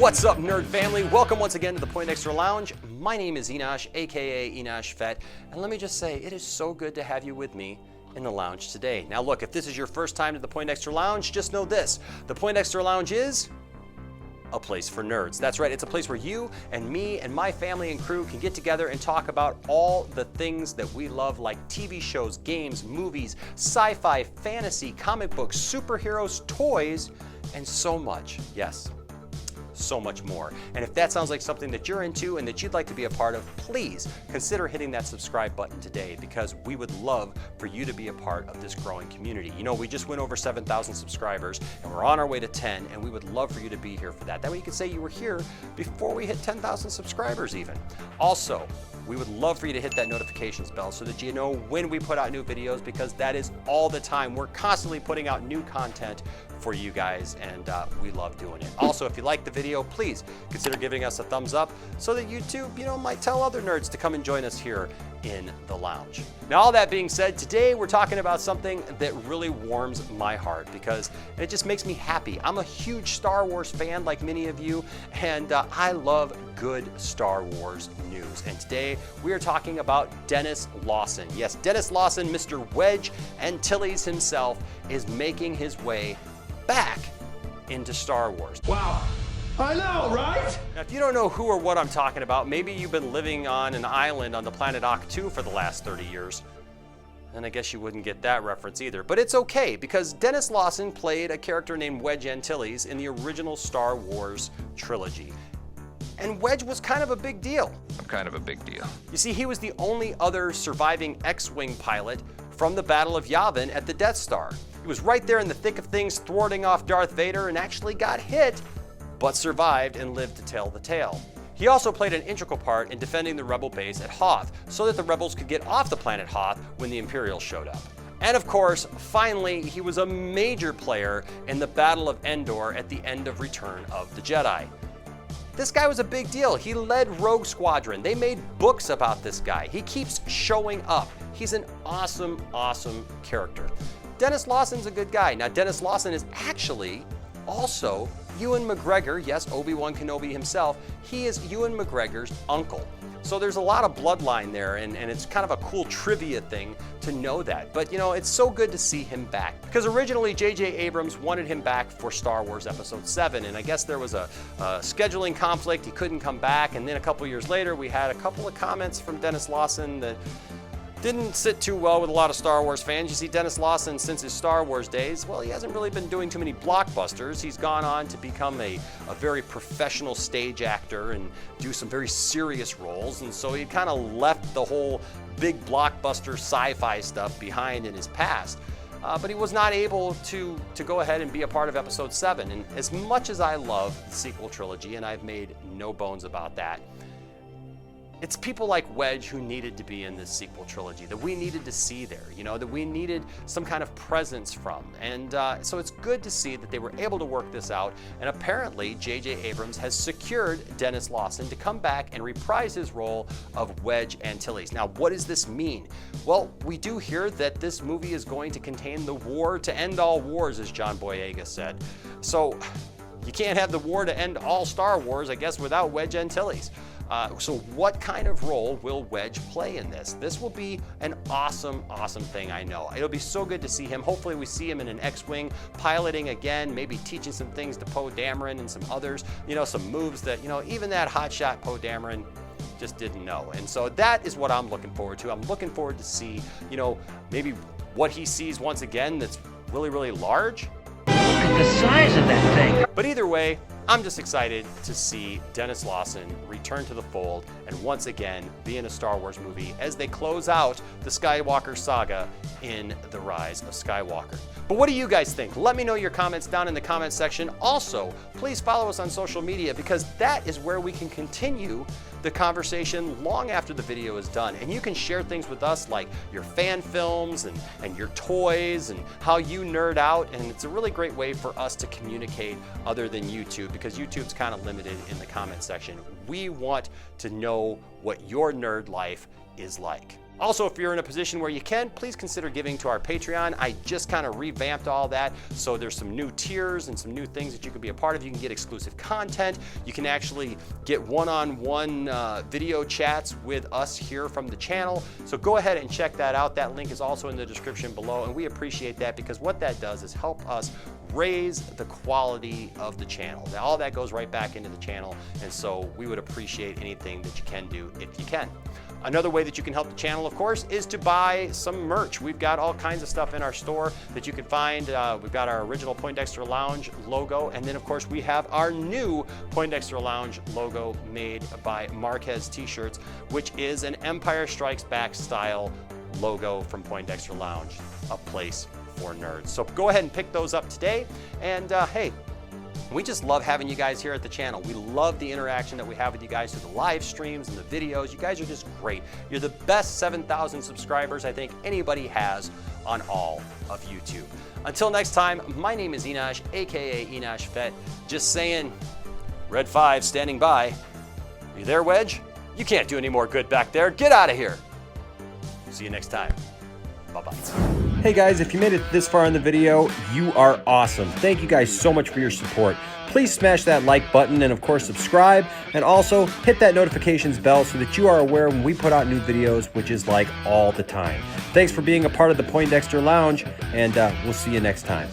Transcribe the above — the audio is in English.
What's up, nerd family? Welcome once again to the Poindexter Lounge. My name is Enosh, aka Enosh Fett, and let me just say, it is so good to have you with me in the lounge today. Now look, if this is your first time to the Poindexter Lounge, just know this: the Poindexter Lounge is a place for nerds. That's right, it's a place where you and me and my family and crew can get together and talk about all the things that we love, like TV shows, games, movies, sci-fi, fantasy, comic books, superheroes, toys, and so much. Yes, so much more. And if that sounds like something that you're into and that you'd like to be a part of, please consider hitting that subscribe button today, because we would love for you to be a part of this growing community. You know, we just went over 7,000 subscribers and we're on our way to 10, and we would love for you to be here for that. That way you can say you were here before we hit 10,000 subscribers even. Also, we would love for you to hit that notifications bell so that you know when we put out new videos, because that is all the time. We're constantly putting out new content for you guys, and we love doing it. Also, if you like the video, please consider giving us a thumbs up so that YouTube, might tell other nerds to come and join us here in the lounge. Now, all that being said, today we're talking about something that really warms my heart because it just makes me happy. I'm a huge Star Wars fan, like many of you, and I love good Star Wars news. And today we are talking about Denis Lawson. Yes, Denis Lawson, Mr. Wedge Antilles himself, is making his way back into Star Wars. Wow. I know, right? Now, if you don't know who or what I'm talking about, maybe you've been living on an island on the planet Octu for the last 30 years. And I guess you wouldn't get that reference either. But it's okay, because Denis Lawson played a character named Wedge Antilles in the original Star Wars trilogy. And Wedge was kind of a big deal. I'm kind of a big deal. You see, he was the only other surviving X-Wing pilot from the Battle of Yavin at the Death Star. He was right there in the thick of things, thwarting off Darth Vader, and actually got hit, but survived and lived to tell the tale. He also played an integral part in defending the Rebel base at Hoth, so that the Rebels could get off the planet Hoth when the Imperials showed up. And of course, finally, he was a major player in the Battle of Endor at the end of Return of the Jedi. This guy was a big deal. He led Rogue Squadron. They made books about this guy. He keeps showing up. He's an awesome, awesome character. Denis Lawson's a good guy. Now, Denis Lawson is actually also Ewan McGregor, yes, Obi-Wan Kenobi himself. He is Ewan McGregor's uncle. So there's a lot of bloodline there, and it's kind of a cool trivia thing to know that. But it's so good to see him back, because originally J.J. Abrams wanted him back for Star Wars Episode 7, and I guess there was a scheduling conflict. He couldn't come back, and then a couple years later we had a couple of comments from Denis Lawson that didn't sit too well with a lot of Star Wars fans. You see, Denis Lawson, since his Star Wars days, well, he hasn't really been doing too many blockbusters. He's gone on to become a very professional stage actor and do some very serious roles, and so he kind of left the whole big blockbuster sci-fi stuff behind in his past. But he was not able to go ahead and be a part of Episode 7. And as much as I love the sequel trilogy, and I've made no bones about that, it's people like Wedge who needed to be in this sequel trilogy, that we needed to see there, that we needed some kind of presence from. And so it's good to see that they were able to work this out. And apparently, J.J. Abrams has secured Denis Lawson to come back and reprise his role of Wedge Antilles. Now, what does this mean? Well, we do hear that this movie is going to contain the war to end all wars, as John Boyega said. So you can't have the war to end all Star Wars, I guess, without Wedge Antilles. So what kind of role will Wedge play in this? This will be an awesome, awesome thing, I know. It'll be so good to see him. Hopefully we see him in an X-Wing, piloting again, maybe teaching some things to Poe Dameron and some others, some moves that, even that hotshot Poe Dameron just didn't know. And so that is what I'm looking forward to. I'm looking forward to see, maybe what he sees once again that's really, really large. Look at the size of that thing. But either way, I'm just excited to see Denis Lawson return to the fold and once again be in a Star Wars movie as they close out the Skywalker saga in The Rise of Skywalker. But what do you guys think? Let me know your comments down in the comments section. Also, please follow us on social media, because that is where we can continue the conversation long after the video is done. And you can share things with us like your fan films and your toys and how you nerd out. And it's a really great way for us to communicate other than YouTube, because YouTube's kind of limited in the comment section. We want to know what your nerd life is like. Also, if you're in a position where you can, please consider giving to our Patreon. I just kind of revamped all that, so there's some new tiers and some new things that you can be a part of. You can get exclusive content. You can actually get one-on-one video chats with us here from the channel. So go ahead and check that out. That link is also in the description below, and we appreciate that because what that does is help us raise the quality of the channel. All that goes right back into the channel, and so we would appreciate anything that you can do if you can. Another way that you can help the channel, of course, is to buy some merch. We've got all kinds of stuff in our store that you can find. We've got our original Poindexter Lounge logo, and then of course we have our new Poindexter Lounge logo made by Marquez T-shirts, which is an Empire Strikes Back style logo from Poindexter Lounge, a place for nerds. So go ahead and pick those up today, and hey, we just love having you guys here at the channel. We love the interaction that we have with you guys through the live streams and the videos. You guys are just great. You're the best 7,000 subscribers I think anybody has on all of YouTube. Until next time, my name is Enosh, aka Enosh Fett. Just saying, Red 5 standing by. Are you there, Wedge? You can't do any more good back there. Get out of here. See you next time. Bye-bye. Hey guys, if you made it this far in the video, you are awesome. Thank you guys so much for your support. Please smash that like button and of course subscribe, and also hit that notifications bell so that you are aware when we put out new videos, which is like all the time. Thanks for being a part of the Poindexter Lounge, and we'll see you next time.